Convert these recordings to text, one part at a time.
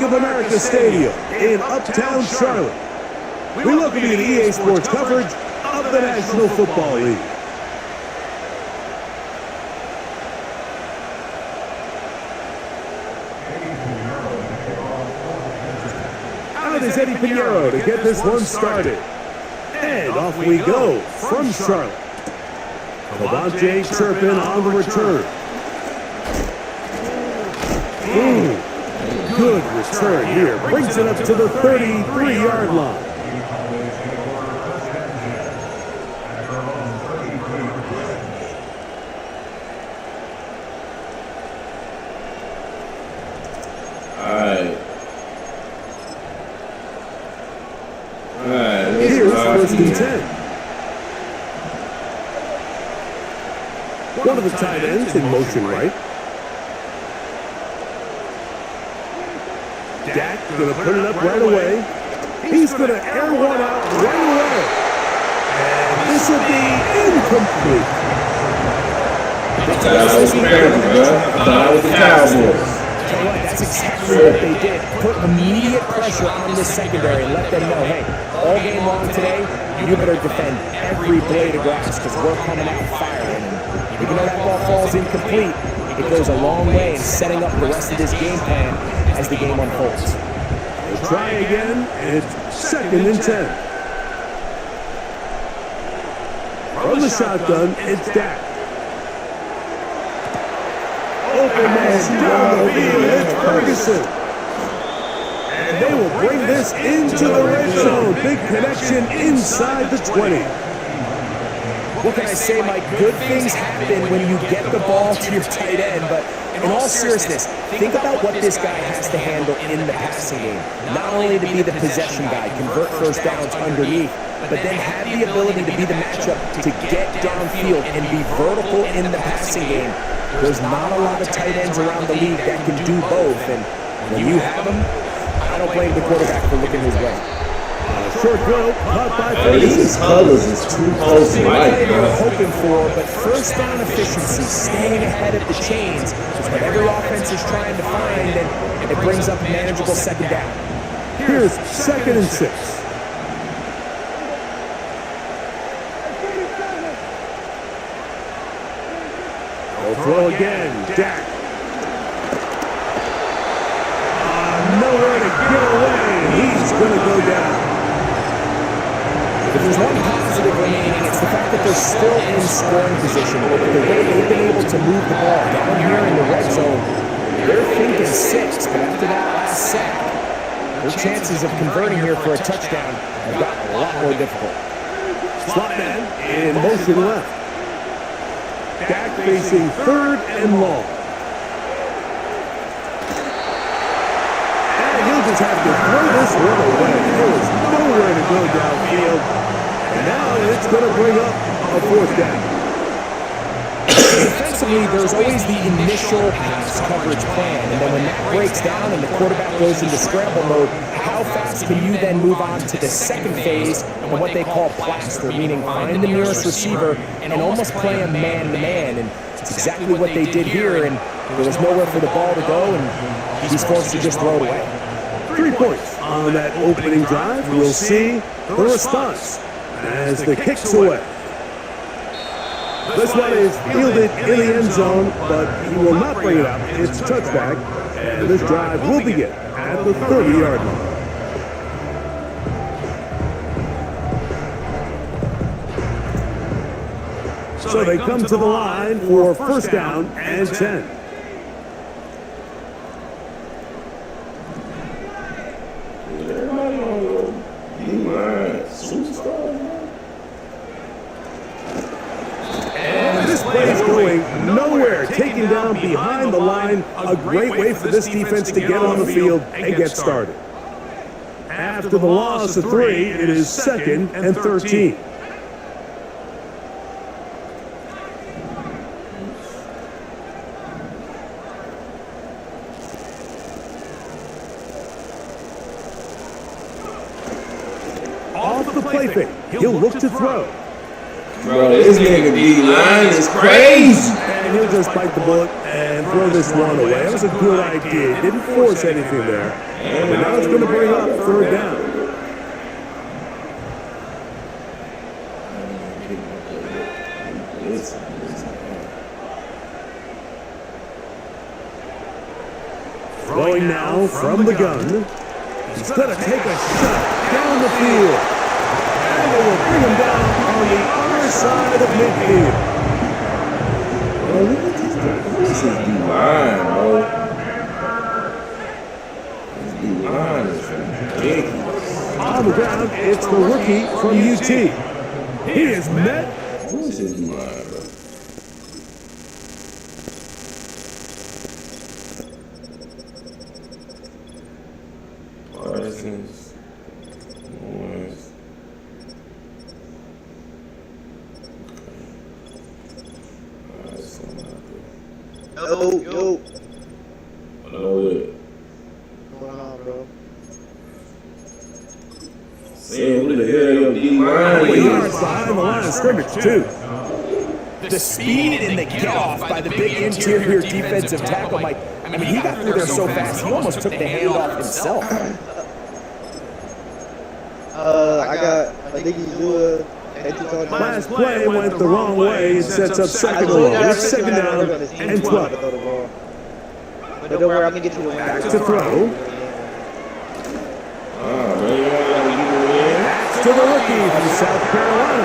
of America Stadium in Uptown Charlotte. We welcome you to EA Sports coverage of the National Football League. Out is Eddie Pinheiro to get this one started. And off we go from Charlotte. Cowboys Turpin on the return. Good return here. Brings it up to the 33-yard line. Here's first and 10. One of the tight ends in motion right. Dak going to put it up right away. He's going to air one out right away. And this will be incomplete. That's the Cowboys. That's exactly what they did. Put immediate pressure on this secondary and let them know, hey, all game long today, you better defend every blade of grass because we're coming out firing. And even though that ball falls incomplete, it goes a long way in setting up the rest of this game plan as the game unfolds. We'll try again. It's second and 10. From the shotgun, it's Dak. Open man down the field, it's Ferguson. And they will bring this into the red zone. Big connection inside the 20. What can I say, Mike? Good things happen when you get the ball to your tight end, but in all seriousness, think about what this guy has to handle in the passing game. Not only to be the possession guy, convert first downs underneath, but then have the ability to be the matchup to get downfield and be vertical in the passing game. There's not a lot of tight ends around the league that can do both, and when you have them, I don't blame the quarterback for looking his way. Short throw, caught by Ferguson. These colors is too close to life, You're hoping for, but first down efficiency, staying ahead of the chains, is what every offense is trying to find, and it brings up a manageable second down. Here's second and 6. They'll throw again, Dak. Nowhere to get away. He's going to go down. If there's one positive remaining, it's the fact that they're still in scoring position. But the way they've been able to move the ball down here in the red zone, they're thinking 6. But after that last sack, their chances of converting here for a touchdown have gotten a lot more difficult. Slot man in motion left. Dak facing third and long. And he'll just have to throw this one away. There was nowhere to go downfield. And now it's going to bring up a fourth down. Defensively, there's always the initial pass coverage plan, and then when that breaks down and the quarterback goes into scramble mode, how fast can you then move on to the second phase and what they call plaster, meaning find the nearest receiver and almost play a man-to-man, and it's exactly what they did here, and there was nowhere for the ball to go, and he's forced to just throw it away. 3 points on that opening drive. We'll see the response as the kick's away. This one is fielded in the end zone, but he will not bring it out. It's touchback, and this drive will begin at the 30-yard line. So they come to the line for first down and 10. And this play is going nowhere, taken down behind the line. A great way for this defense to get on the field and get started. After the loss of 3, it is second and 13. Off the play fake, he'll look to throw. Bro, this nigga D-line is crazy. And he'll just bite the bullet and throw this one away. That was a good idea. Didn't force anything there. But now it's going to bring up third down. Throwing now from the gun. He's going to take a shot down the field. And it will bring him down on the other side of midfield. This is D-line, bro. This D-line is ridiculous. On the ground, it's the rookie from UT. He is met. This is D-line, bro. Parsons. Morris. Yo. Hello, What's going on, bro? say who the hell your D-line We is? are behind the line of scrimmage, too. The speed and the get-off by the big interior defensive tackle, Mike. I mean, he got through there so fast, he almost took the handoff himself. I think he's doing. Last play went the wrong way. It sets up second and long. It's second down and 12. But don't worry, I'm going to get you the win. Back to throw. To the rookie from South Carolina,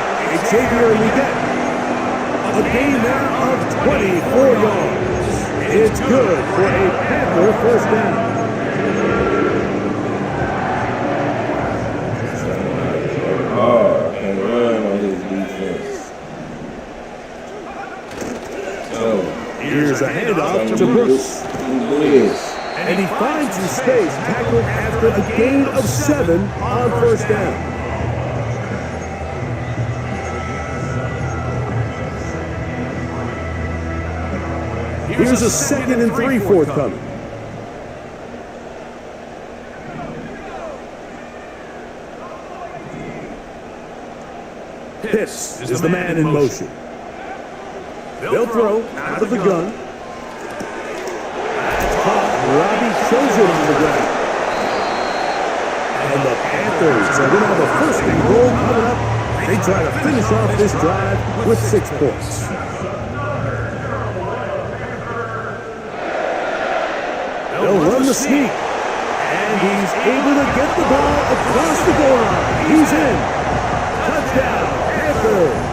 Xavier Leggett. A gain there of 24 yards. It's good for a Panther first down. And run on his defense. Here's a handoff to Brooks. And he finds his space, tackled after a gain of 7 on first down. Here's a 2nd and 3 forthcoming. Pitts is the man in motion. They'll throw out of the gun. That's caught. Robbie shows it on the ground. And the Panthers are going to have a first and goal coming up. They try to finish off this drive with 6 points. They'll run the sneak. And he's able to get the ball across the goal line. He's in. Touchdown, Panthers.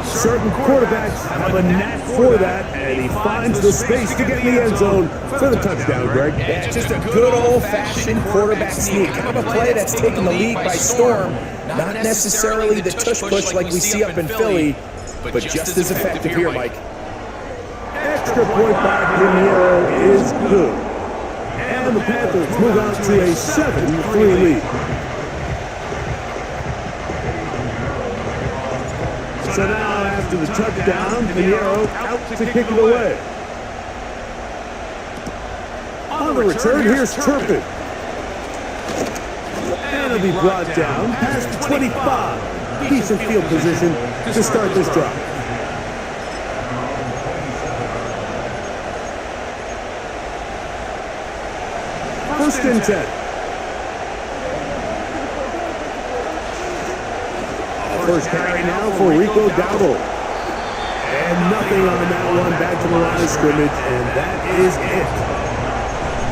Certain quarterbacks have a knack for that, and he finds the space to get in the end zone for the touchdown, Greg. Yeah, it's just a good old-fashioned quarterback sneak. Kind of a play that's taken the league by storm. Not necessarily the tush-push like we see up in Philly, but just as effective here, Mike. Extra point by Pinheiro is good. And the Panthers move out to a 7-3 lead. So now, after the touchdown, Pinheiro out to kick it away. On the return, here's Turpin. And it'll be brought down past the 25. Decent field position to start this drive. First and 10. First carry now for Rico Dowdle. And nothing on that one, back to the line of scrimmage, and that is it.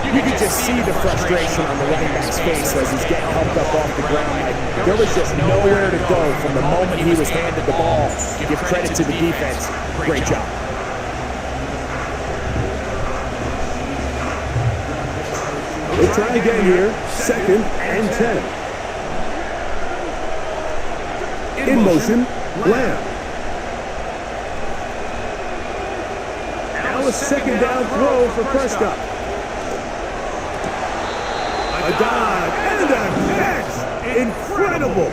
You could just see the frustration on the running back's face as he's getting helped up off the ground. Like, there was just nowhere to go from the moment he was handed the ball. Give credit to the defense. Great job. We'll try again here. 2nd and 10. In motion, Lamb. Now a 2nd down throw for Prescott. A dive and a catch. Incredible.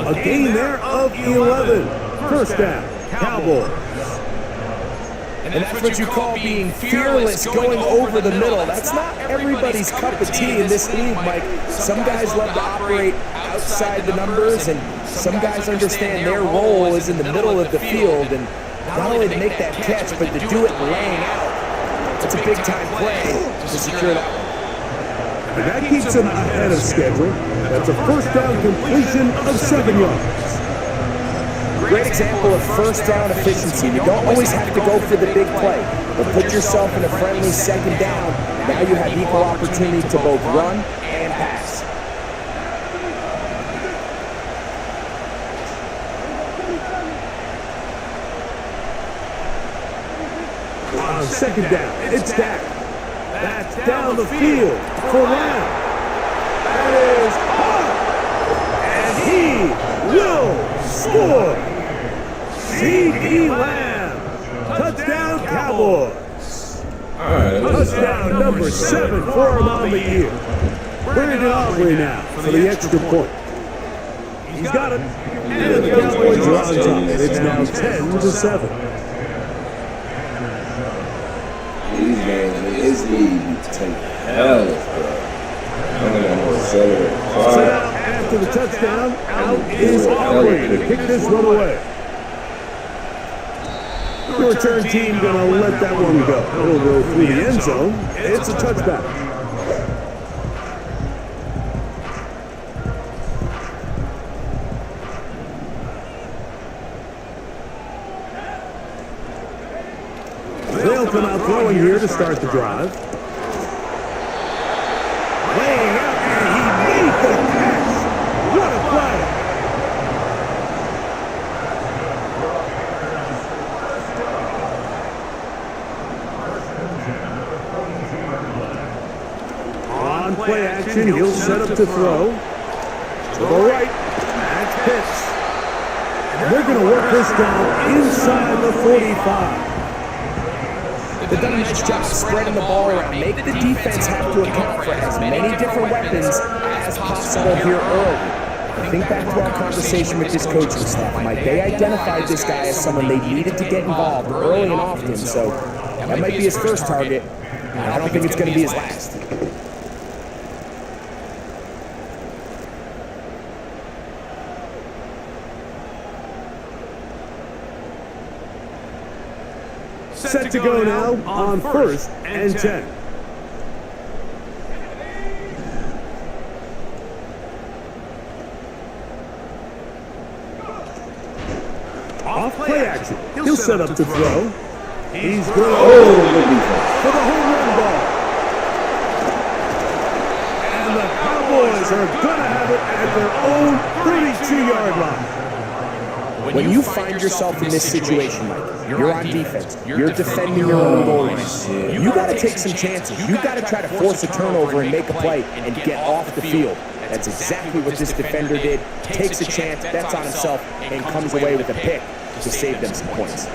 A gain there of 11. First down, Cowboys. And that's what you call being fearless, going over the middle. That's not everybody's cup of tea in this league, Mike. Some guys love to operate outside the numbers, and some guys understand their role is in the middle of the field. And not only to make that catch, but to do it laying out. It's a big-time play to secure that one. And that keeps him ahead of schedule. That's a first down completion of 7 yards. Great example of first down efficiency. You don't always have to go for the big play, but put yourself in a friendly second down. Now you have equal opportunity to both run and pass. On second down, it's Dak. That's down the field for Lamb. That is caught. And he will score. C.D. Lamb. Touchdown, Cowboys. All right, Touchdown number 7 for him on the year. Brandon Aubrey now for the extra point. He's got it. And the Cowboys are on top. It's now 10-7. These games in this league take hell, bro. I don't got no accelerator. So now, after the touchdown, out is Aubrey to kick this one away. The return team gonna let that one go. It'll go through the end zone. It's a touchback. They'll come out throwing here to start the drive. Laying out, and he made the catch. What a play! On play action, he'll set up to throw. To the right, that's pitch. And they're going to work this down inside the 45. They've done a nice job spreading the ball around. Make the defense have to account for as many different weapons as possible here early. Think back to our conversation with this coaching staff, Mike. They identified this guy as someone they needed to get involved early and often, so that might be his first target. I don't think it's going to be his last. Set to go now on 1st and 10. Off play action. He'll set up to throw. He's going for the home run ball. And the Cowboys are going to have it at their own 32-yard line. When you find yourself in this situation, Mike, you're on defense, you're defending your own goal line, you got to take some chances. You got to try to force a turnover and make a play and get off the field. That's exactly what this defender did. Takes a chance, bets on himself, and comes away with a pick to save them some points.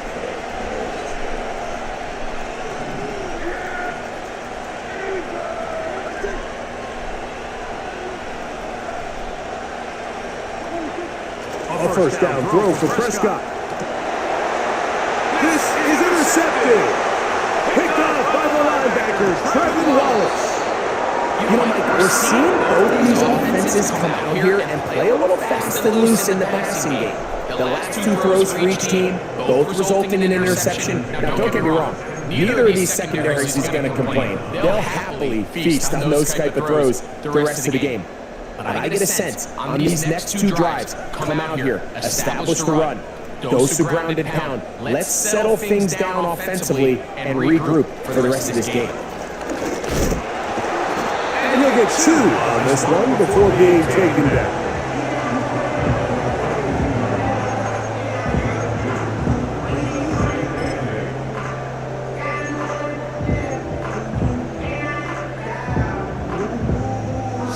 A first down throw for Prescott. This is intercepted. Picked off by the linebacker, Trevin Wallace. You know, Mike, we're seeing both these offenses come out here and play a little fast and loose in the passing game. The last 2 throws for each team, both resulting in an interception. Now, don't get me wrong. Neither of these secondaries is going to complain. They'll happily feast on those type of throws the rest of the game. But I get a sense on these next 2 drives, come out here, establish the run, dose the ground and pound. Let's settle things down offensively and regroup for the rest of this game. And he'll get 2 on this one before being taken down.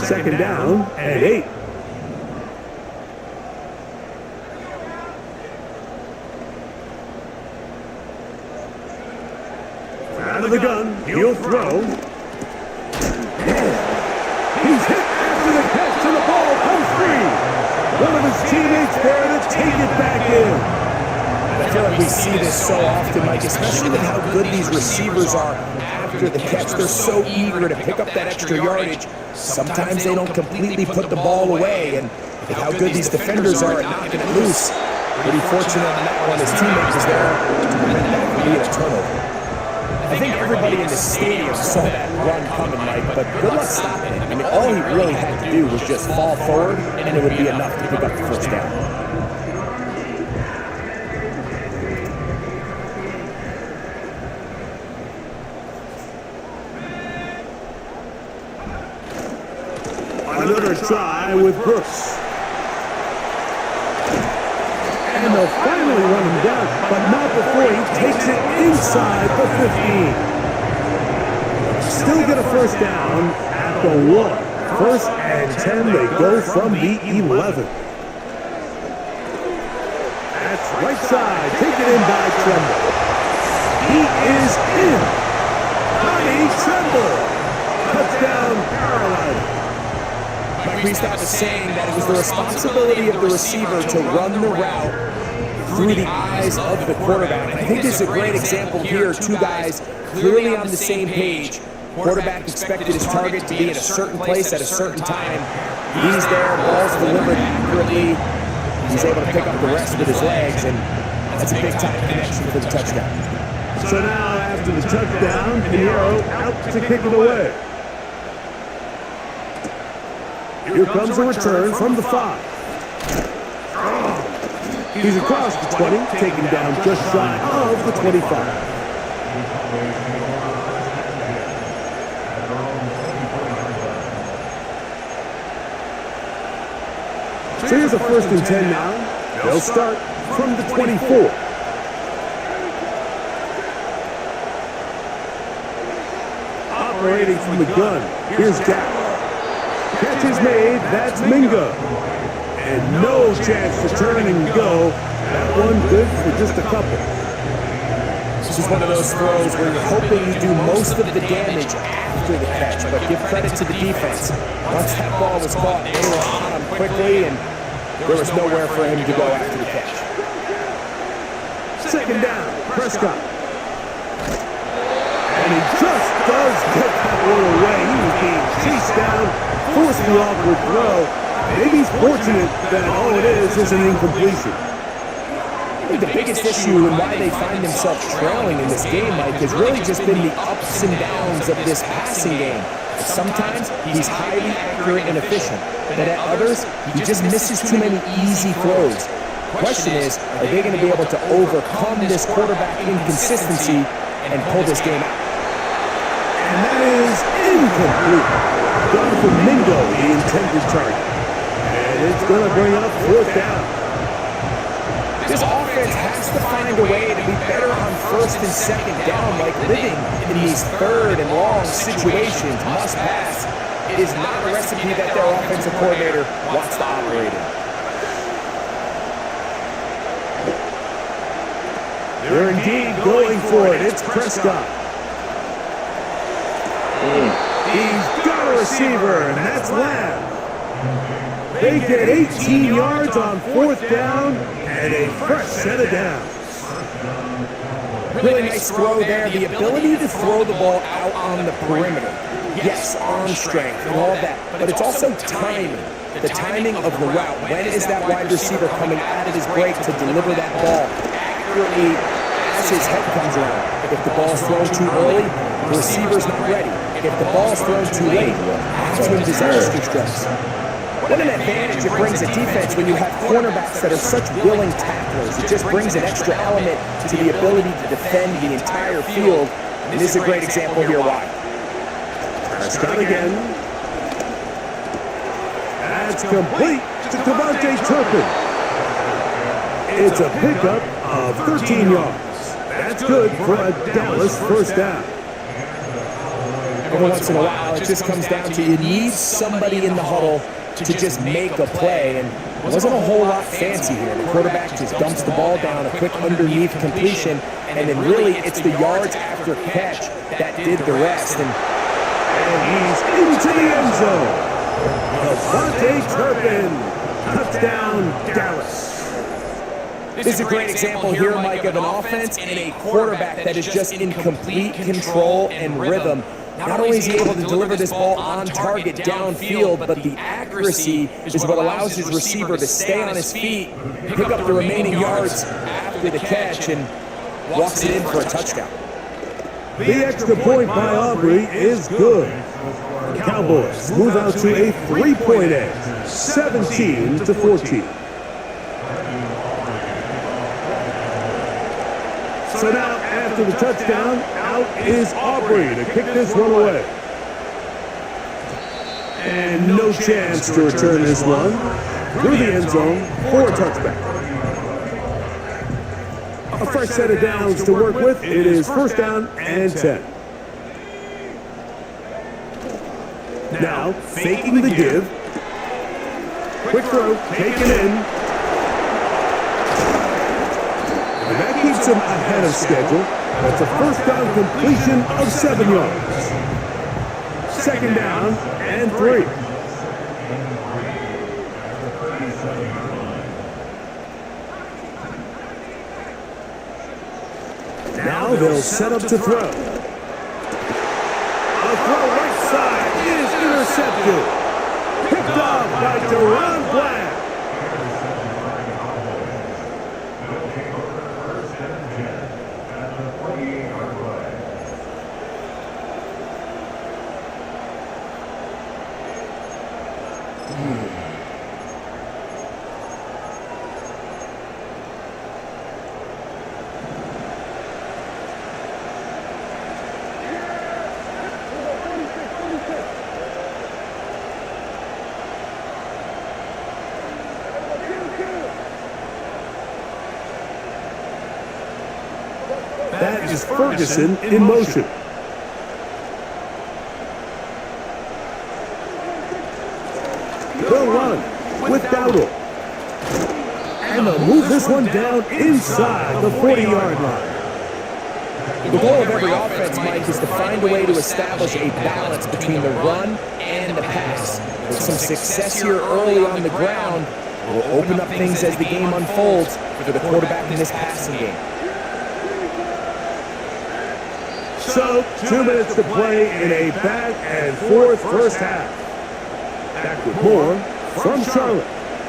Second down and 8. Out of the gun, he'll throw. He's hit after the catch and the ball comes free. One of his teammates there to take it back in. feel like we see this so often, Mike, especially with how good these receivers are after the catch. They're so eager to pick up that extra yardage. Sometimes they don't completely put the ball away, and with how good these defenders are at knocking it loose, pretty fortunate on that one. His teammate was there to prevent that from being a turnover. I think everybody in the stadium saw that run coming, Mike, but good luck stopping it. I mean, all he really had to do was just fall forward, and it would be enough to pick up the first down. Another try with Brooks. And they'll finally run him down, but not before he takes it inside the 15. Still get a first down at the 1. First and 10, they go from the 11. That's right side, taken in by Tremble. He is in. Connie Tremble. Touchdown, Carolina. Mike Restock was saying that it was the responsibility of the receiver to run the route through the eyes of the quarterback. And I think this is a great example here. Two guys clearly on the same page. Quarterback expected his target to be in a certain place at a certain time. He's there, ball's delivered accurately. He's able to pick up the rest with his legs, and that's a big-time connection for the touchdown. So now after the touchdown, Pinheiro out to kick it away. Here comes a return from the 5. He's across the 20, taken down just shy of the 25. So here's a first and 10 now. They'll start from the 24. Operating from the gun, here's Jack. Catch is made, that's Mingo. And no chance to turn and go. That one good for just a couple. This is one of those throws where you're hoping you do most of the damage after the catch, but give credit to the defense. Once that ball was caught, they were on him quickly, and there was nowhere for him to go after the catch. Second down, Prescott. And he just does get that one away. He was being chased down, forced the awkward throw. Maybe he's fortunate that all it is an incompletion. I think the biggest issue and why they find themselves trailing in this game, Mike, has really just been the ups and downs of this passing game. Sometimes he's highly accurate and efficient, but at others, he just misses too many easy throws. The question is, are they going to be able to overcome this quarterback inconsistency and pull this game out? And that is incomplete. Gone for Mingo, the intended target. And it's going to bring up fourth down. This offense has to find a way to be better on first and second down, like living in these third and long situations, must pass, is not a recipe that their offensive coordinator wants to operate in. They're indeed going for it. It's Prescott. He's got a receiver, and that's Lamb. They get 18 yards on fourth down and a fresh set of downs. Really nice throw there. The ability to throw the ball out on the perimeter. Yes, arm strength and all that, but it's also timing. The timing of the route. When is that wide receiver coming out of his break to deliver that ball accurately as his head comes around? If the ball's thrown too early, the receiver's not ready. If the ball's thrown too late, that's when disaster strikes. What an advantage it brings a defense when you have cornerbacks that are such willing tacklers. It just brings an extra element to the ability to defend the entire field. And this is a great example here why. Prescott again. That's complete to Devontae Turpin. It's a pickup of 13 yards. That's good for a Dallas first down. Every once in a while, it just comes down to you need somebody in the huddle to just make a play, and it wasn't a whole lot fancy here. The quarterback just dumps the ball down, a quick underneath completion, and then really it's the yards after catch that did the rest. And he's into the end zone. Devontae Turpin, touchdown Dallas. This is a great example here, Mike, of an offense and a quarterback that is just in complete control and rhythm. Not only is he able to deliver this ball on target downfield, but the accuracy is what allows his receiver to stay on his feet, pick up the remaining yards after the catch, and walks it in for a touchdown. The extra point by Aubrey is good. The Cowboys move out to a 3-point edge, 17-14. So now, after the touchdown, out is Aubrey to kick this one away. And no chance to return this one through the end zone for a touchback. A fresh set of downs to work with. It is first down and 10. Now, faking the give. Quick throw, taken in. And that keeps him ahead of schedule. That's a first down completion of 7 yards. Second down and 3. Now they'll set up to throw. A throw right side is intercepted. Picked off by Deron Black. That is Ferguson in motion. They'll run with Dowdle. And they'll move this one down inside the 40-yard line. The goal of every offense, Mike, is to find a way to establish a balance between the run and the pass. With some success here early on the ground, will open up things as the game unfolds for the quarterback in this passing game. So, 2 minutes to play in a back and forth first half. Back with more from Charlotte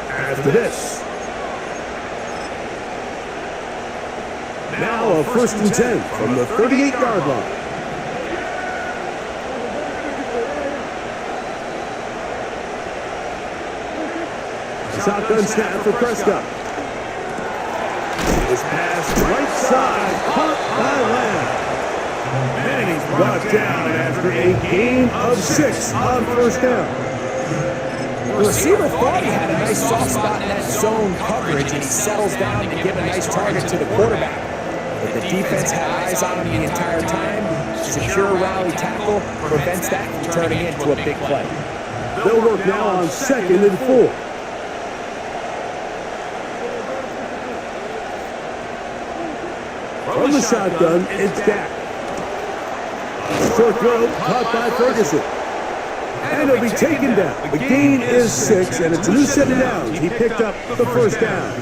after this. Now a first and 10 from the 38-yard line. Shotgun snap for Prescott. This pass right side, caught by Lamb. And he's brought down after a gain of 6 on first down. The receiver thought he had a nice soft spot in that zone coverage, and he settles down to give a nice target to the quarterback. But the defense had eyes on him the entire time. Secure rally tackle prevents that from turning into a big play. They'll work now on 2nd and 4. From the shotgun, it's Dak. Short throw, caught by Ferguson. And he'll be taken down. The gain is 6, and it's a new set of downs. He picked up the first down.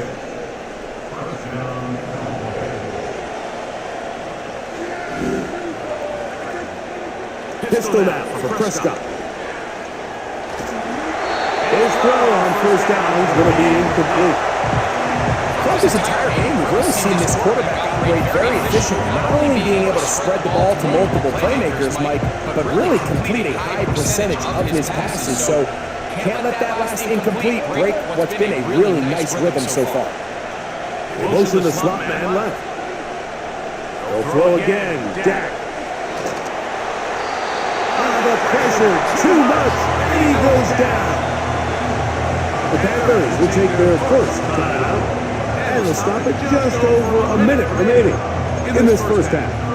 Pistol now for Prescott. His throw on first down is going to be incomplete. Throughout this entire game, we've really seen this quarterback operate very efficiently, not only being able to spread the ball to multiple playmakers, Mike, but really complete a high percentage of his passes. So can't let that last incomplete break what's been a really nice rhythm so far. Motion the slot man left. They'll throw again. Dak. The pressure, too much, and he goes down. The Panthers will take their first timeout, and they'll stop it just over a minute remaining in this first half.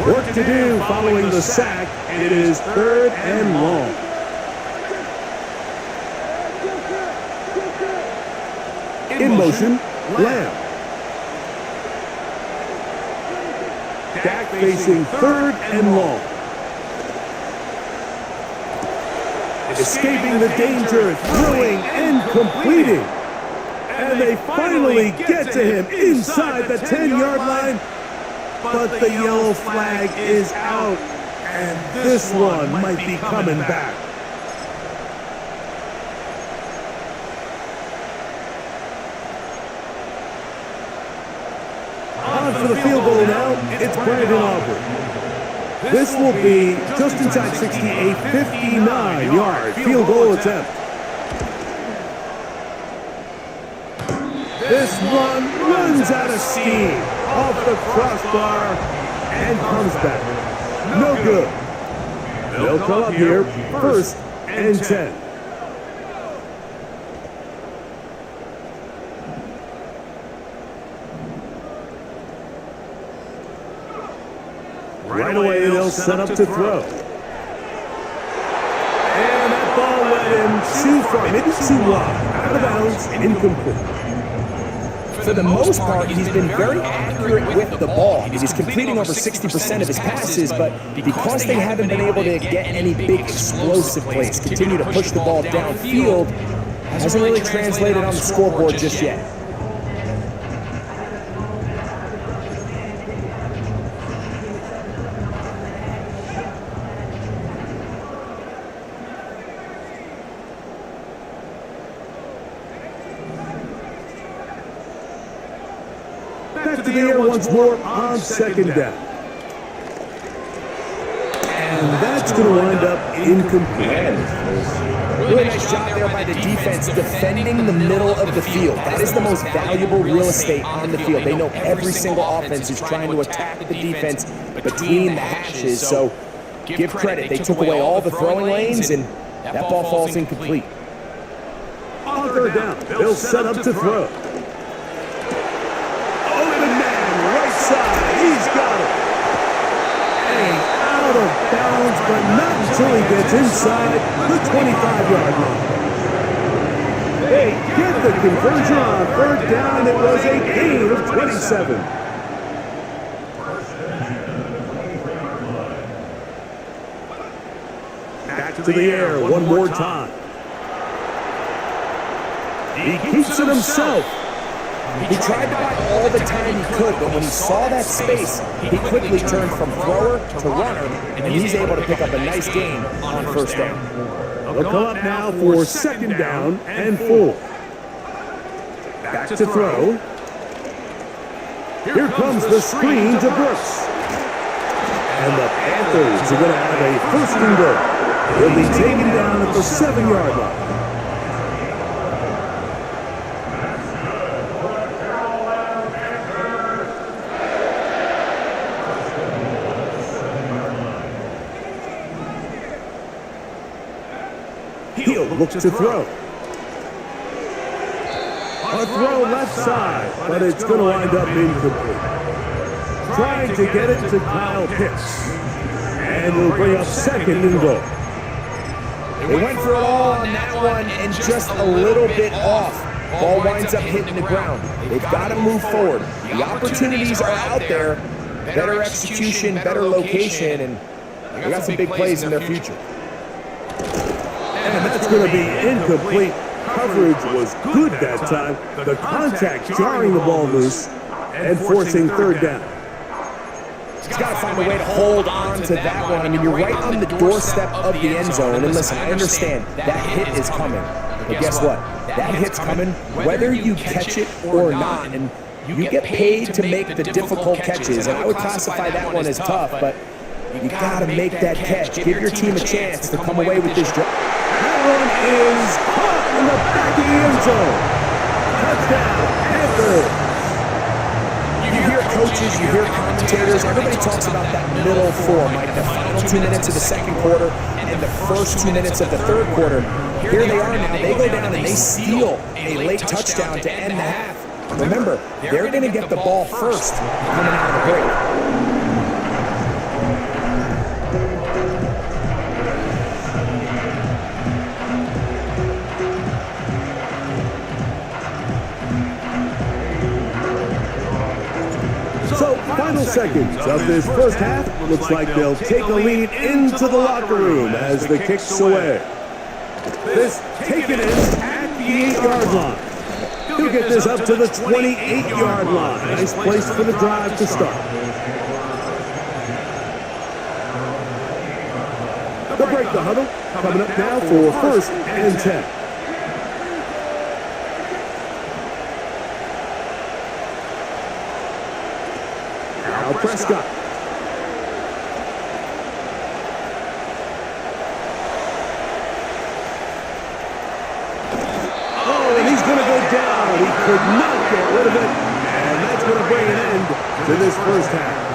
Work to do following the sack. It is 3rd and long. In motion, Lamb. Dak facing 3rd and long. Escaping the danger, throwing and completing. And they finally get to him inside the 10-yard line. But the yellow flag is out. And this one might be coming back. On for the field goal now, it's Brandon Aubrey. This will be just inside 60, a 59-yard field goal attempt. This one runs out of steam off the crossbar and comes back. No good. They'll come up here, 1st and 10. Right away, they'll set up to throw. And that ball went in too far, maybe too wide, out of bounds, incomplete. For the most part, he's been very accurate with the ball. He's completing over 60% of his passes, but because they haven't been able to get any big explosive plays, continue to push the ball downfield, hasn't really translated on the scoreboard just yet. Back to the air once more on 2nd down. And that's going to wind up incomplete. Really nice job there by the defense defending the middle of the field. That is the most valuable real estate on the field. They know every single offense is trying to attack the defense between the hashes. So give credit. They took away all the throwing lanes, and that ball falls incomplete. On 3rd down, they'll set up to throw. He's got it. And out of bounds, but not until he gets inside the 25-yard line. They get the conversion on 3rd down. It was a gain of 27. Back to the air one more time. He keeps it himself. He tried to buy all the time he could, but when he saw that space, he quickly turned from thrower to runner, and he's able to pick up a nice gain on 1st down. They'll come up now for 2nd down and 4. Back to throw. Here comes the screen to Brooks. And the Panthers are going to have a 1st and goal. He'll be taken down at the 7-yard line. He'll look to throw. A throw left side, but it's going to wind up incomplete. Trying to get it to Kyle Pitts. And will bring up 2nd and goal. They went for it all on that one and just a little bit off. Ball winds up hitting the ground. They've got to move forward. The opportunities are out there. Better execution, better location, and they got some big plays in their future. And that's going to be incomplete. Coverage was good that time. The contact jarring the ball loose and forcing 3rd down. He's got to find a way to hold on to that one. I mean, you're right on the doorstep of the end zone. And listen, I understand that hit is coming. But guess what? That hit's coming whether you catch it or not. And you get paid to make the difficult catches. And I would classify that one as tough, but you got to make that catch. Give your team a chance to come away with this drive. That one is caught in the back of the end zone. Touchdown, Panthers. You hear coaches, you hear commentators, everybody talks about that middle 4, like the final 2 minutes of the 2nd quarter and the first 2 minutes of the 3rd quarter. Here they are now. They go down and they steal a late touchdown to end the half. Remember, they're going to get the ball first coming out of the break. Final seconds of this first half. Looks like they'll take a lead into the locker room as the kick's away. This taken in at the 8-yard line. He'll get this up to the 28-yard line. Nice place for the drive to start. They'll break the huddle. Coming up now for 1st and 10. Now Prescott. Oh, and he's going to go down. He could not get rid of it. And that's going to bring an end to this first half.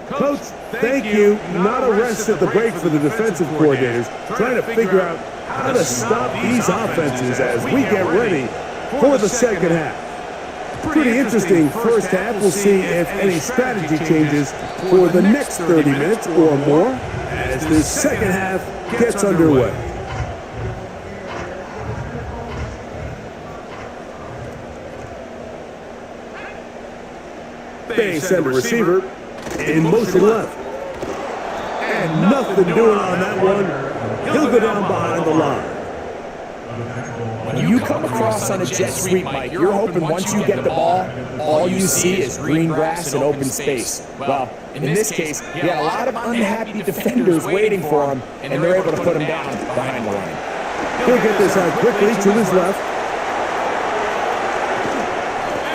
Coach, thank you. Not a rest at the break for the defensive coordinators, trying to figure out how to stop these offenses as we get ready for the second half. Pretty interesting first half. We'll see if any strategy changes for the next 30 minutes or more as this second half gets underway. They send a receiver in motion left. And nothing doing on that one. He'll go down behind the line. When you come across on a jet sweep, Mike, you're hoping once you get the ball, all you see is green grass and open space. Well, in this case, he had a lot of unhappy defenders waiting for him, and they're able to put him down behind the line. He'll get this out quickly to his left.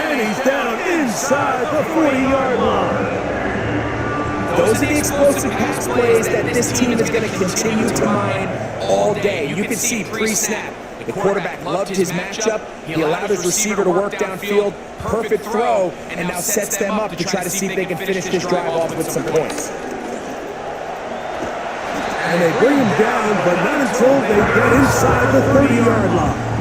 And he's down inside the 40-yard line. Those are the explosive pass plays that this team is going to continue to mine all day. You can see pre-snap, the quarterback loved his matchup. He allowed his receiver to work downfield, perfect throw, and now sets them up to try to see if they can finish this drive off with some points. And they bring him down, but not until they get inside the 30-yard line.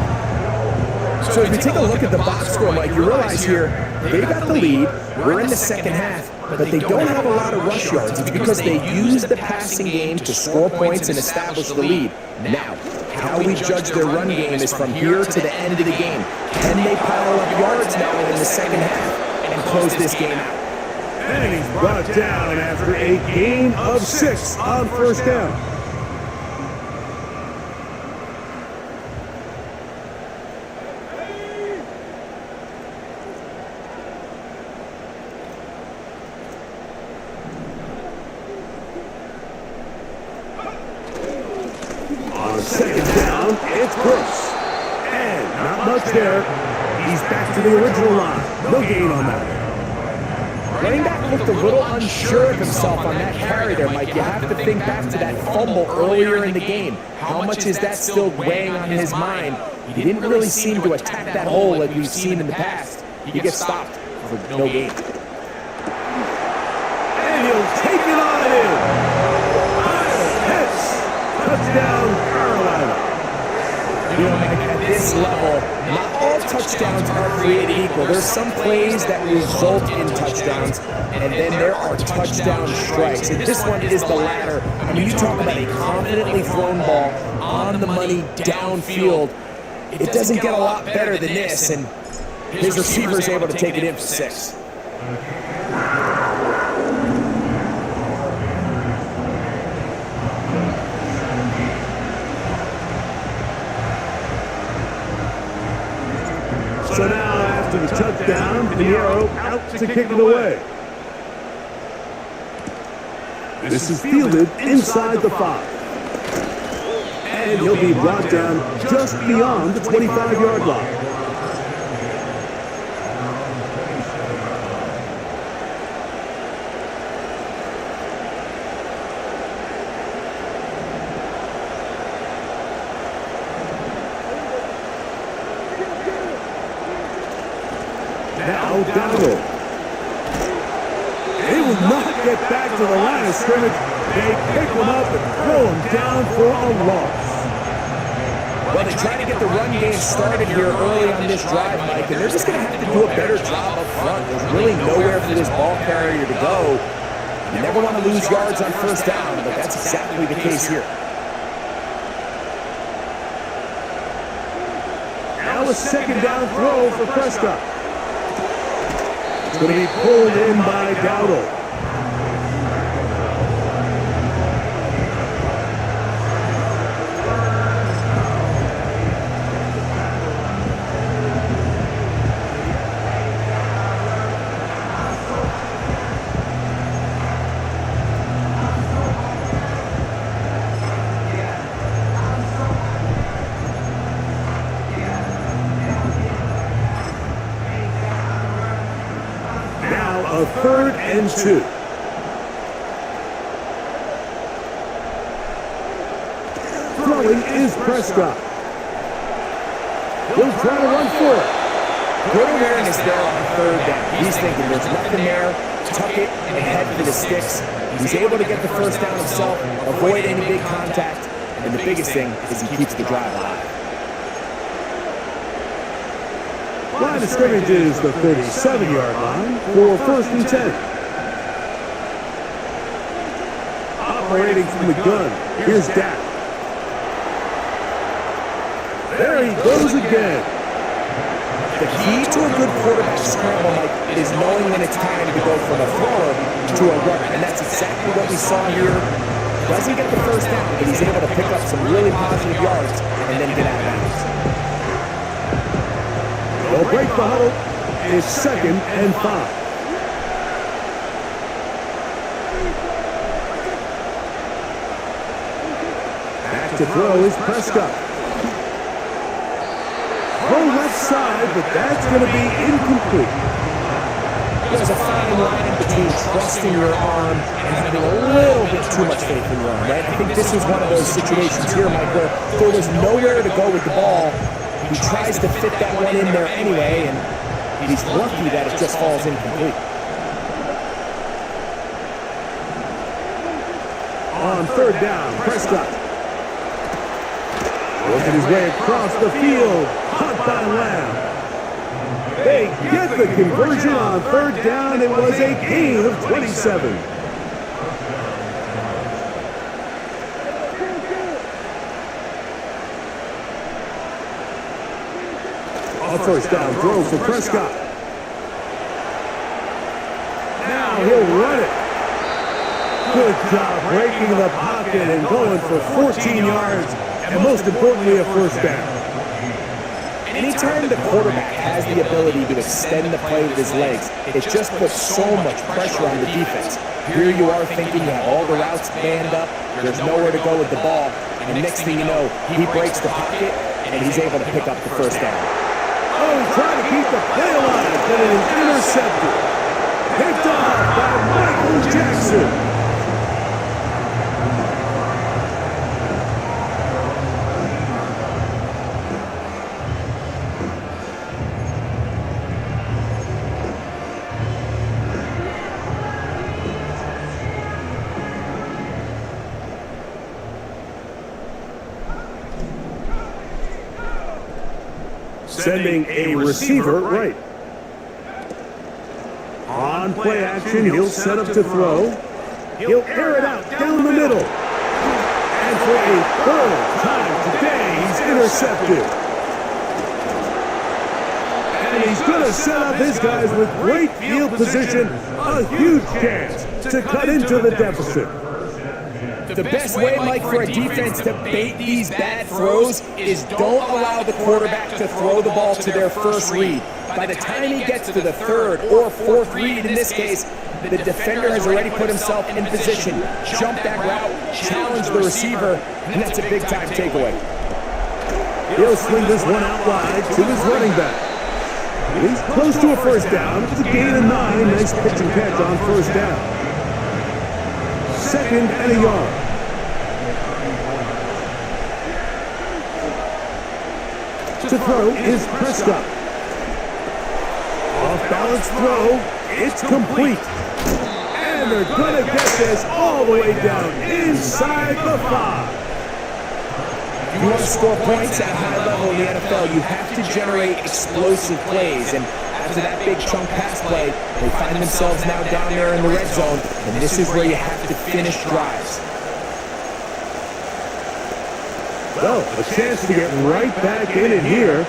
So if you take a look at the box score, Mike, you realize here, they got the lead, we're in the second half, but they don't have a lot of rush yards. It's because they use the passing game to score points and establish the lead. Now, how we judge their run game is from here to the end of the game. Can they pile up yards now in the second half and close this game out? And he's brought down after a gain of 6 on first down. Second down, it's Brooks. And not much there. He's back to the original line. No gain on that. Running back looked a little unsure of himself on that carry there, Mike. You have to think back to that fumble earlier in the game. How much is that still weighing on his mind? He didn't really seem to attack that hole like we've seen in the past. He gets stopped for no gain. And he'll take it on in. Touchdown, Carolina. You know, Mike, at this level, not all touchdowns are created equal. There's some plays that result in touchdowns, and then there are touchdown strikes. And this one is the latter. I mean, you talk about a confidently thrown ball on the money downfield. It doesn't get a lot better than this, and his receiver's able to take it in for 6. So now, after the touchdown, Pinheiro out to kick it away. This is fielded inside the 5. And he'll be brought down just beyond the 25-yard line. Now Donald. Able not get back to the line of scrimmage. They pick him up and throw him down for a loss. Well, they try to get the run game started here early on this drive, Mike, and they're just going to have to do a better job up front. There's really nowhere for this ball carrier to go. You never want to lose yards on first down, but that's exactly the case here. Now a second down throw for Prescott. It's going to be pulled in by Dowdle. A 3rd and 2. Throwing is Prescott. He'll try to run for it. Good awareness there on 3rd down. He's thinking there's nothing there. Tuck it and head for the sticks. He's able to get the first down himself, avoid any big contact, and the biggest thing is he keeps the drive alive. Line of scrimmage is the 37-yard line for 1st and 10. Operating from the gun, here's Dak. There he goes again. The key to a good quarterback scramble, Mike, is knowing when it's time to go from a thrower to a runner, and that's exactly what we saw here. Doesn't get the first down, but he's able to pick up some really positive yards and then get out of bounds. They'll break the huddle. It's 2nd and 5. Back to throw is Prescott. Throw left side, but that's going to be incomplete. There's a fine line between trusting your arm and having a little bit too much faith in your arm, right? I think this is one of those situations here, Mike, where there was nowhere to go with the ball. He tries to fit that one in there anyway, and he's lucky that it just falls incomplete. On 3rd down, Prescott. Working his way across the field. Caught by Lamb. They get the conversion on 3rd down. It was a gain of 27. A 1st down throw for Prescott. Now he'll run it. Good job breaking the pocket and going for 14 yards, and most importantly, a 1st down. Anytime the quarterback has the ability to extend the play with his legs, it just puts so much pressure on the defense. Here you are thinking you have all the routes banned up, there's nowhere to go with the ball, and next thing you know, he breaks the pocket, and he's able to pick up the 1st down. Oh, he's trying to keep the play alive, but it is intercepted. Picked off by Michael Jackson. Sending a receiver right. On play action, he'll set up to throw. He'll air it out down the middle. And for a 3rd time today, he's intercepted. And he's going to set up his guys with great field position. A huge chance to cut into the deficit. The best way, Mike, for a defense to bait these bad throws is don't allow the quarterback to throw the ball to their first read. By the time he gets to the 3rd or 4th read, in this case, the defender has already put himself in position, jump that route, challenge the receiver, and that's a big-time takeaway. He'll swing this one out wide to his running back. He's close to a 1st down. It's a gain of 9. Nice pitch and catch on 1st down. 2nd and a yard. To throw is Prescott. Off balance throw. It's complete. And And they're gonna get this all the way down inside the 5. If you want to score points at a high level in the NFL, you have to generate explosive plays. And after that big chunk pass play, they find themselves now down there in the red zone. And this is where you have to finish drives. Well, a chance to get right back in it here.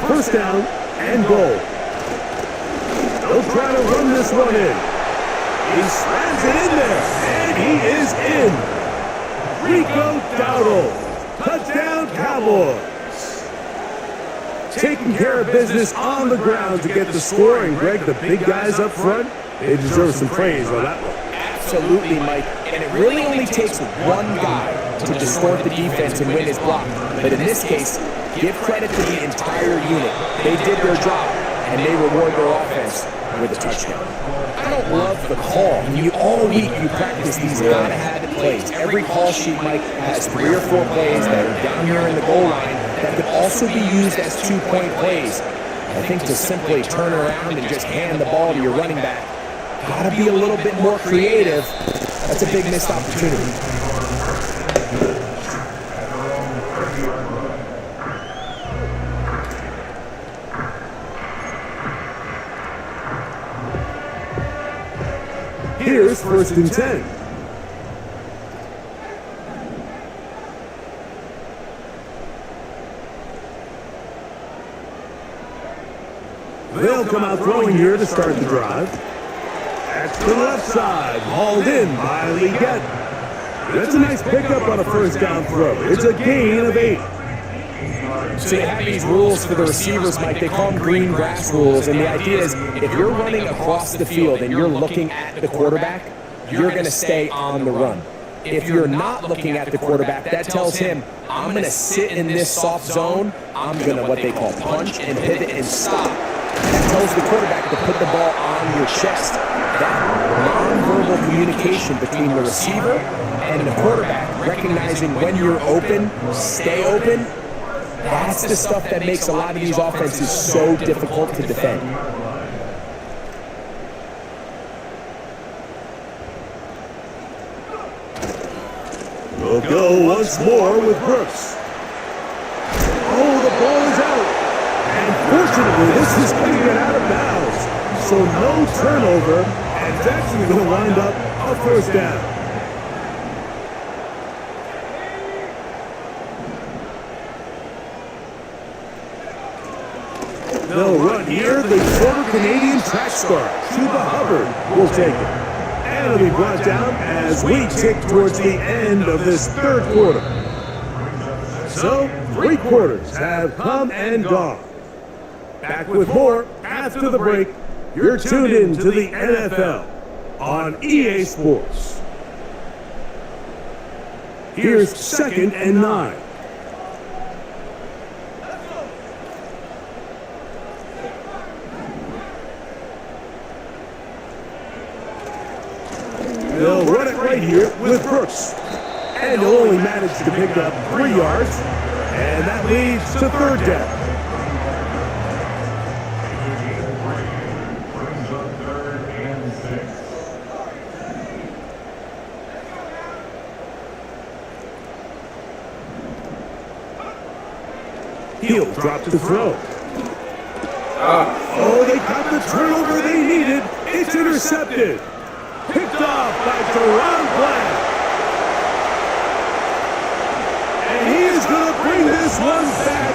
First down and goal. They'll try to run this one in. He slams it in there, and he is in. Rico Dowdle. Touchdown, Cowboys. Taking care of business on the ground to get the score. And Greg, the big guys up front, they deserve some praise on that one. Absolutely, Mike. And it really only takes one guy to distort the defense and win his block. But in this case, give credit to the entire unit. They did their job, and they reward their offense with a touchdown. I don't love the call. All week you practice these gotta-have-it plays. Every call sheet, Mike, has 3 or 4 plays that are down here in the goal line that could also be used as 2-point plays. I think to simply turn around and just hand the ball to your running back, gotta be a little bit more creative. That's a big missed opportunity. Here's 1st and 10. They'll come out throwing here to start the drive. That's to the left side, hauled in by Leggett. That's a nice pickup on a first down throw. It's a gain of 8. So they have these rules for the receivers, Mike. They call them green grass rules. And the idea is if you're running across the field and you're looking at the quarterback, you're going to stay on the run. If you're not looking at the quarterback, that tells him, I'm going to sit in this soft zone. I'm going to what they call punch and pivot and stop. That tells the quarterback to put the ball on your chest. That nonverbal communication between the receiver and the quarterback, recognizing when you're open, stay open, that's the stuff that makes a lot of these offenses so difficult to defend. We'll go once more with Brooks. Oh, the ball is out. And fortunately, this is going to get out of bounds. So no turnover, and it's actually going to wind up a first down. They'll run here. The former Canadian track star, Chuba Hubbard, will take it. And it'll be brought down as we tick towards the end of this 3rd quarter. So, 3 quarters have come and gone. Back with more after the break. You're tuned in to the NFL on EA Sports. Here's 2nd and 9. They'll run it right here with Brooks. And he'll only manage to pick up 3 yards. And that leads to 3rd down. He'll drop the throw. Oh, they got the turnover they needed. It's intercepted. Picked off by Deron Black. And he is going to bring this one back.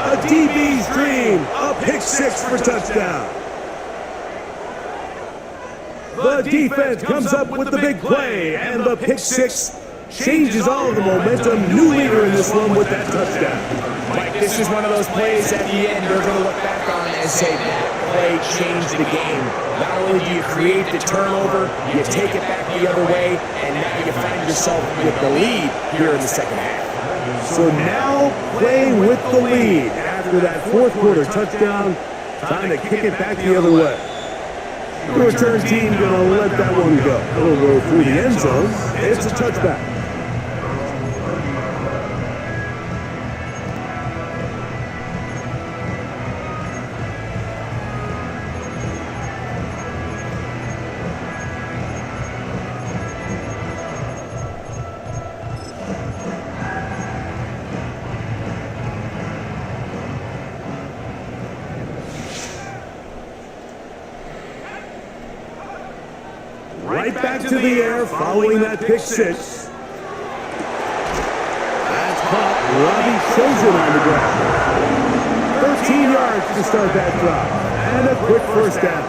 A DB's dream. A pick 6 for touchdown. The defense comes up with the big play, and the pick 6 changes all of the momentum. New leader in this one with that touchdown. Mike, this is one of those plays at the end they're going to look back on and say that play changed the game. Not only do you create the turnover, you take it back the other way, and now you find yourself with the lead here in the 2nd half. So now playing with the lead after that 4th quarter touchdown, time to kick it back the other way. The return team going to let that one go. It'll go through the end zone. It's a touchback. right back to the air following that pick six. That's caught. Robbie Chosen on the ground. 13 yards to start that drive. And a quick first down.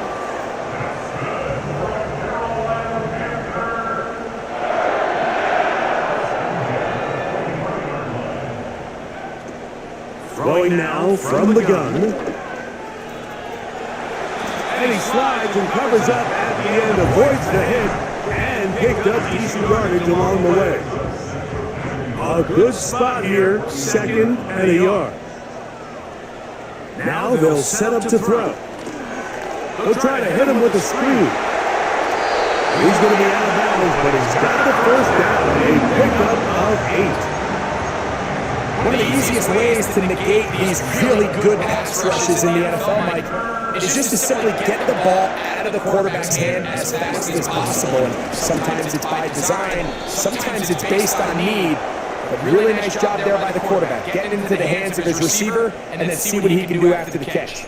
Throwing now from the gun. And he slides and covers up at the end, avoids the hit, and picked up decent yardage along the way. A good spot here, second and a yard. Now they'll set up to throw. They'll try to hit him with a screen. He's going to be out of bounds, but he's got the first down, a pickup of 8. One of the easiest ways to negate these really good pass rushes in the NFL, Mike, is just to simply get the ball out of the quarterback's hand as fast as possible. And sometimes it's by design, sometimes it's based on need. But really nice job there by the quarterback, getting into the hands of his receiver and then see what he can do after the catch.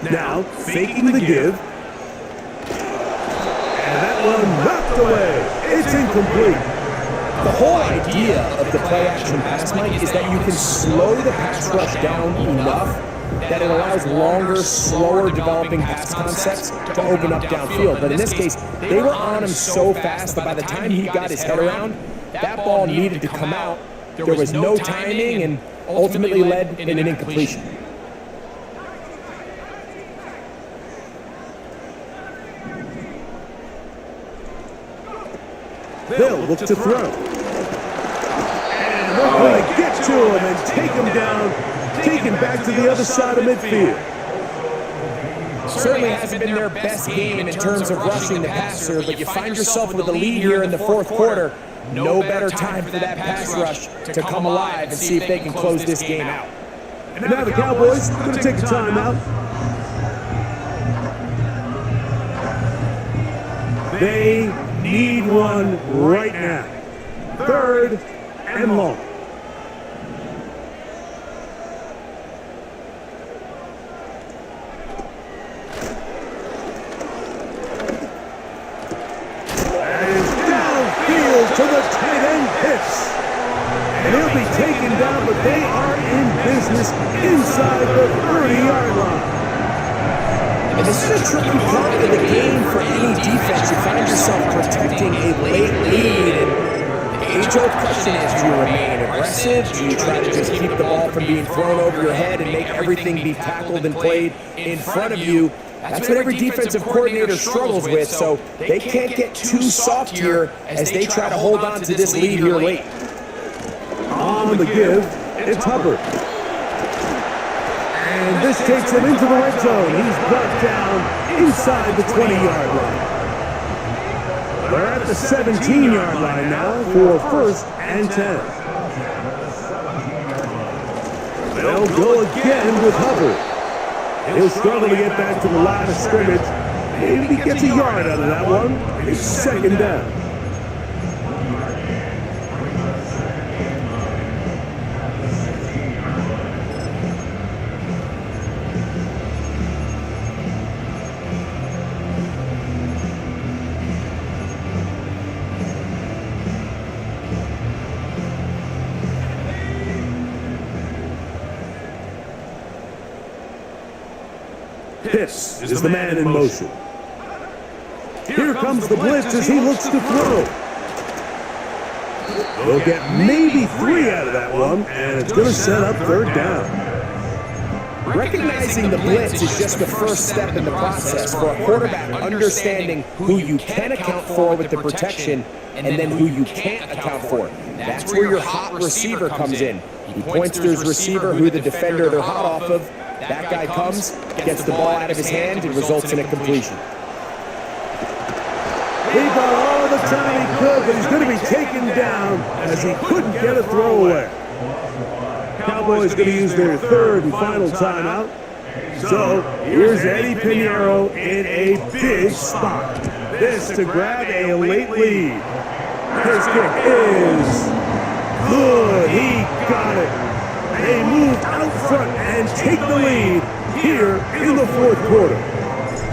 Now, faking the give. And that one knocked away. It's incomplete. The whole idea of the play-action pass, Mike, is that you can slow the pass rush down enough that it allows longer, slower developing pass concepts to open up downfield. But in this case, they were on him so fast that by the time he got his head around, that ball needed to come out. There was no timing and ultimately led in an incompletion. They'll look to throw. And they're going to get to him and take him down, take him back to the other side of midfield. Certainly hasn't been their best game in terms of rushing the passer, but you find yourself with a lead here in the fourth quarter. No better time for that pass rush to come alive and see if they can close this game out. And now the Cowboys are going to take a timeout. They need one right now. 3rd and long. That is downfield to the tight end hits. And he'll be taken down, but they are in business inside the 30-yard line. And this is a tricky part of the game for any defense. You find yourself protecting a late lead, and the age-old question is, do you remain aggressive? Do you try to just keep the ball from being thrown over your head and make everything be tackled and played in front of you? That's what every defensive coordinator struggles with, so they can't get too soft here as they try to hold on to this lead here late. On the give, it's Hubbard. And this takes him into the red zone. He's brought down inside the 20-yard line. They're at the 17-yard line now for 1st and 10. They'll go again with Hubbard. He'll struggle to get back to the line of scrimmage. Maybe he gets a yard out of that one. It's 2nd down. Pitts is the man in motion. Here comes the blitz as he looks to throw. They'll get maybe 3 out of that one, and it's going to set up 3rd down. Recognizing the blitz is just the first step in the process for a quarterback understanding who you can account for with the protection and then who you can't account for. That's where your hot receiver comes in. He points to his receiver who the defender they're hot off of. That guy comes, gets the ball out of his hand, and results in a completion. He got all the time he could, but he's going to be taken down as he couldn't get a throwaway. Cowboys going to use their 3rd and final timeout. So here's Eddie Pinheiro in a big spot. This to grab a late lead. His kick is good. He got it. They move out front and take the lead here in the fourth quarter.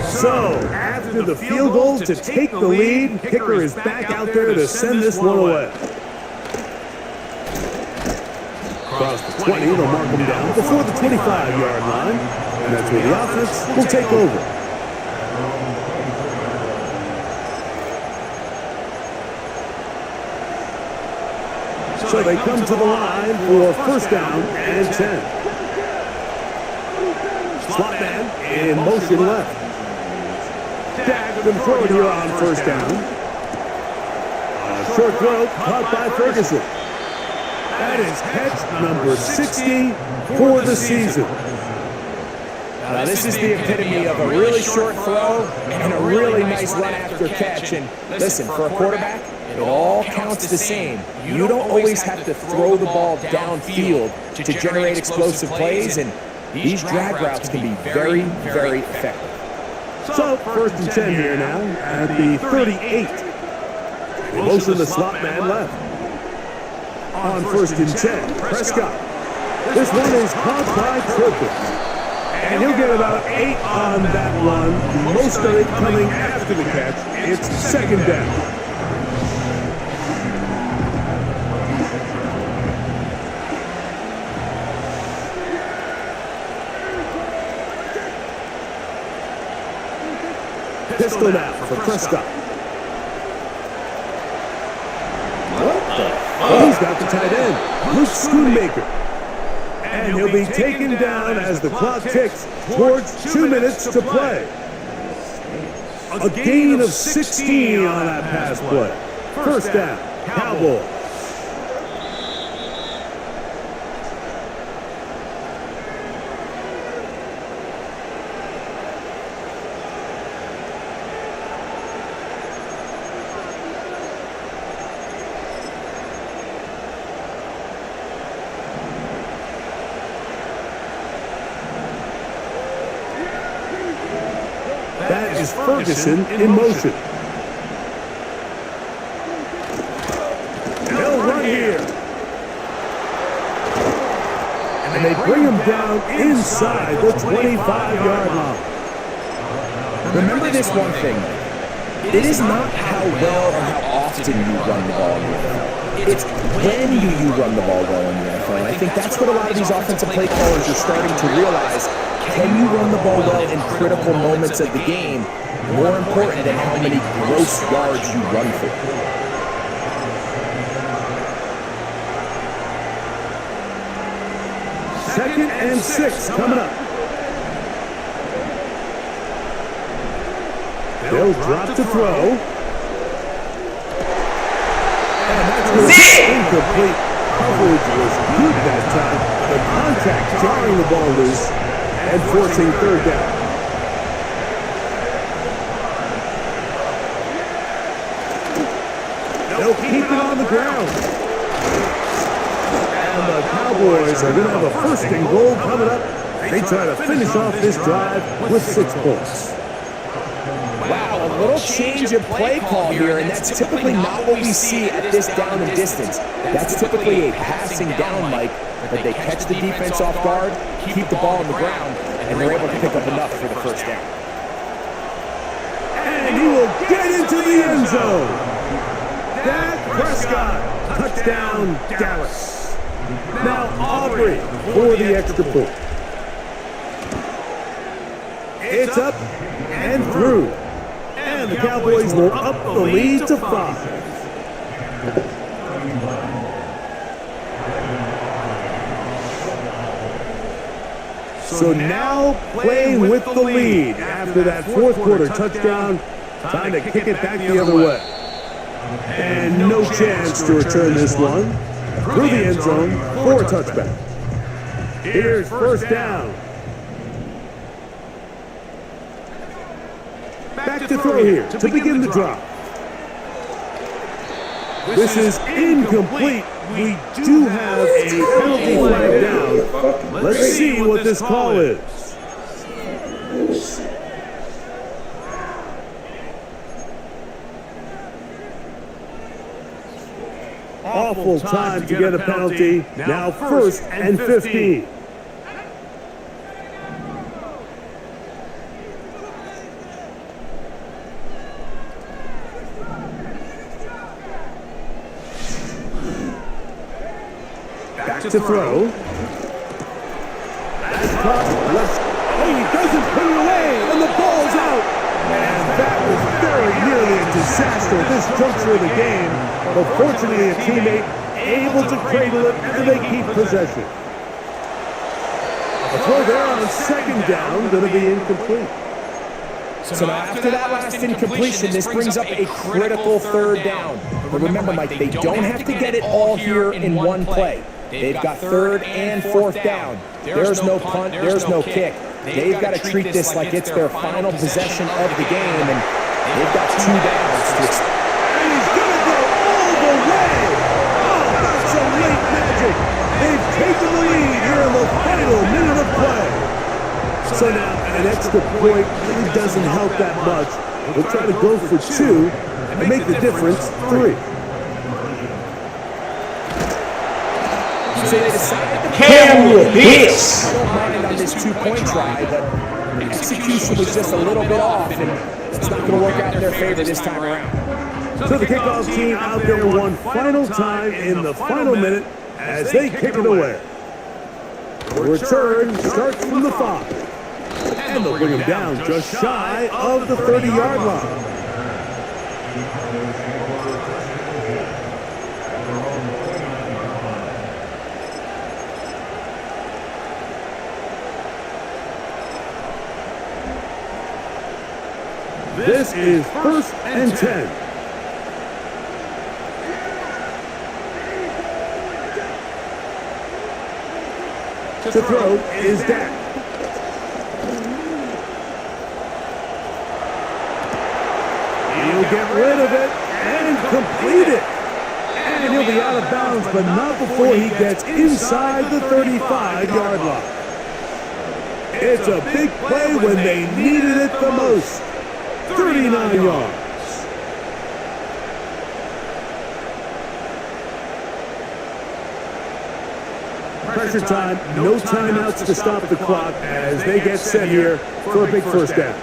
So after the field goal to take the lead, kicker is back out there to send this one away. Across the 20, they'll mark him down before the 25-yard line. And that's where the offense will take over. So they come to the line for first down and 10. Slot man in motion left. Dak and throw it here on first down. A short throw caught by Ferguson. That is catch number 60 for the season. Now, this is the epitome of a really short throw and a really nice run after catch. And listen, for a quarterback, it all counts the same. You don't always have to throw the ball downfield to generate explosive plays, and these drag routes can be very, very effective. So, first and 10 here now at the 38. Motion the slot man left. On first and 10, Prescott. This one is caught by Turpin. And he'll get about 8 on that one. Most of it coming after the catch. It's second down. Pistol now for Prescott. He's got the tight end, Luke Schoonmaker. And he'll be taken down as the clock ticks towards 2 minutes to play. A gain of 16 on that pass play. First down, Cowboys. That is Ferguson in motion. They'll run here. And they bring him down inside the 25-yard line. Remember this one thing. It is not how well or how often you run the ball in the NFL. It's when do you run the ball well in the NFL. And I think that's what a lot of these offensive play callers are starting to realize. Can you run the ball well in critical moments of the game? More important than how many gross yards you run for. Second and 6 coming up. They'll drop to throw. And that's incomplete. Coverage was good that time. The contact jarring the ball loose and forcing third down. They'll keep it on the ground. And the Cowboys are going to have a first and goal coming up. They try to finish off this drive with 6 points. Wow, a little change of play call here, and that's typically not what we see at this down and distance. That's typically a passing down, Mike, but they catch the defense off guard, keep the ball on the ground, and they're able to pick up enough for the first down. And he will get into the end zone. Dak Prescott, touchdown Dallas. Now Aubrey for the extra point. It's up and through. And the Cowboys will up the lead to 5. So now playing with the lead after that fourth quarter touchdown, time to kick it back the other way. And no chance to return this one through the end zone for a touchback. Here's first down. Back to throw here to begin the drop. This is incomplete. We do have a penalty flag down. Let's see what this call is. awful time to get a penalty. Now 1st and 15. Back to throw. That's crossed left. Oh, he doesn't put it away, and the ball's out. And that was very nearly a disaster at this juncture of the game. But fortunately, a teammate able to cradle it, and they keep possession. The throw there on 2nd down, going to be incomplete. So now after that last incompletion, this brings up a critical 3rd down. But remember, Mike, they don't have to get it all here in one play. They've got 3rd and 4th down. There's no punt, there's no kick. They've got to treat this like it's their final possession of the game, and they've got 2 downs to expect. And he's going to go all the way. Oh, that's some late magic. They've taken the lead here in the final minute of play. So now an extra point really doesn't help that much. We'll try to go for 2 and make the difference 3. So they decided to Cam with this. I don't mind on this 2-point try, but execution was just a little bit off, and it's not going to work out in their favor this time around. So the kickoff team out there one final time in the final minute as they kick it away. The return starts from the 5. And they'll bring him down just shy of the 30-yard line. This is 1st and 10. To throw is Dak. He'll get rid of it and complete it. And he'll be out of bounds, but not before he gets inside the 35-yard line. It's a big play when they needed it the most. 39 yards. Pressure time, no timeouts to stop the clock as they get set here for a big 1st down.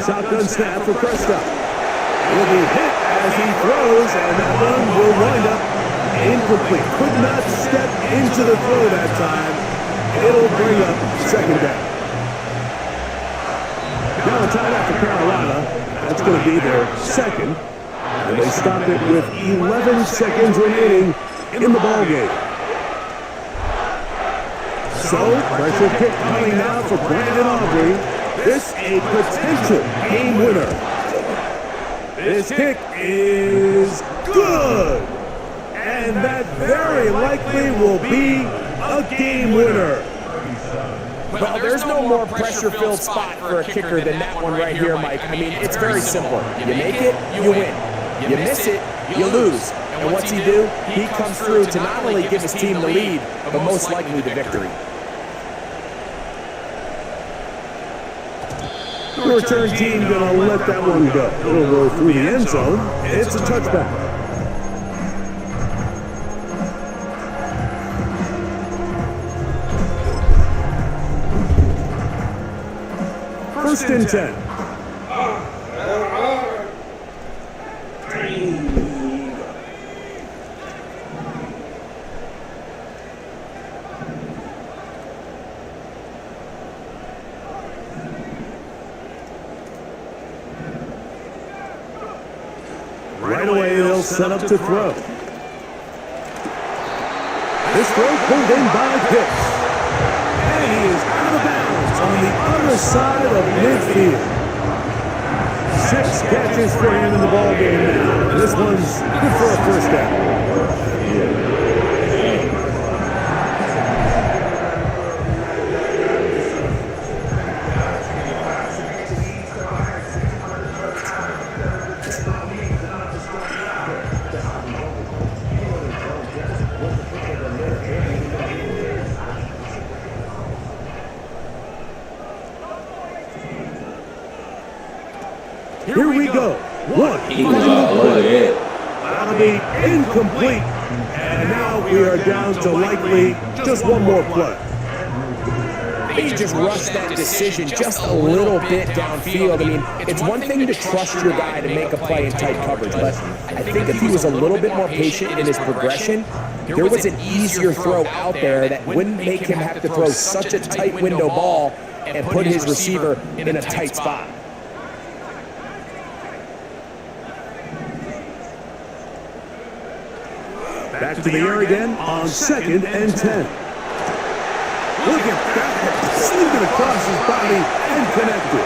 Shotgun snap for Prescott. Will be hit as he throws, and that one will wind up incomplete. Could not step into the throw that time. It'll bring up 2nd down. Now a timeout for Carolina. That's going to be their 2nd. And they stop it with 11 seconds remaining in the ballgame. So, pressure kick coming now for Brandon Aubrey. This a potential game winner. This kick is good. And that very likely will be a game winner. Well, there's no more pressure-filled spot for a kicker than that one right here, Mike. I mean, it's very simple. You make it, you win. You miss it, you lose. And what's he do? He comes through to not only give his team the lead, but most likely the victory. The return team gonna let that one go. It'll roll through the end zone. It's a touchback. First and 10. Right away, they'll set up to throw. This throw pulled in by Pitts. And he is out of bounds on the other side of midfield. 6 catches for him in the ballgame now. This one's good for a 1st down. Here we go. One. He was look at that. That'll be incomplete. And now we are down to likely just one more play. They just rushed that decision just a little bit downfield. I mean, it's one thing to trust your guy to make a play in tight coverage, but I think if he was a little bit more patient in his progression, there was an easier throw out there that wouldn't make him have to throw such a tight window ball and put his receiver in a tight spot. Back to the air again on 2nd and 10. Look at that. Slipped it across his body and connected.